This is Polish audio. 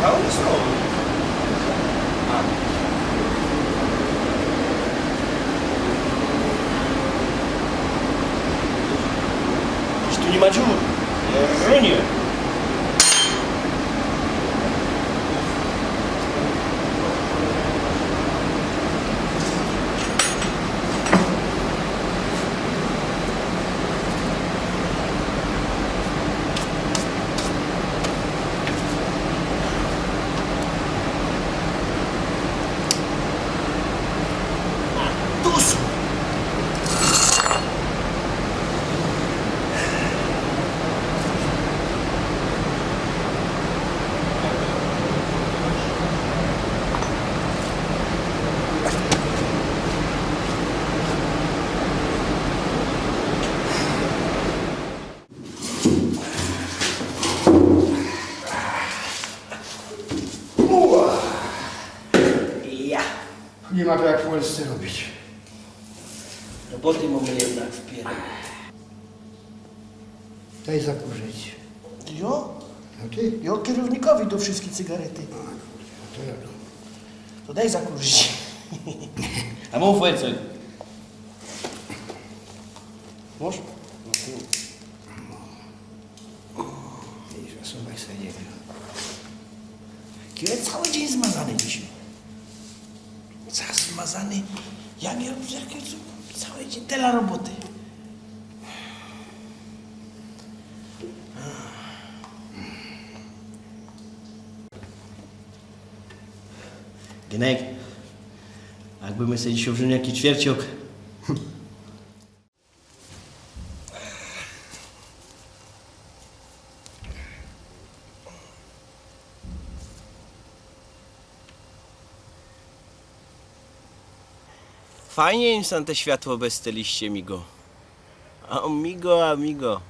A one są. Przecież tu nie ma dziur. Jerunie. Tu są. Ja. Nie ma to jak w Polsce robić. Roboty mamy jednak wpierać. Daj zakurzyć. Jo? No ty? Jo kierownikowi do wszystkie cygarety. To ja. To daj zakurzyć. A mów Wojciech. Możesz? Widzisz, zasuwaj sobie nie wiem. Kiedy cały dzień zmazany dzisiaj. Cały zmazany. Ja nie robię cały dzień tyle roboty. Genek, jakby my sobie dzisiaj wzięli jakiś ćwierciok. Fajnie im są te światło bez te liście, amigo. Amigo, amigo.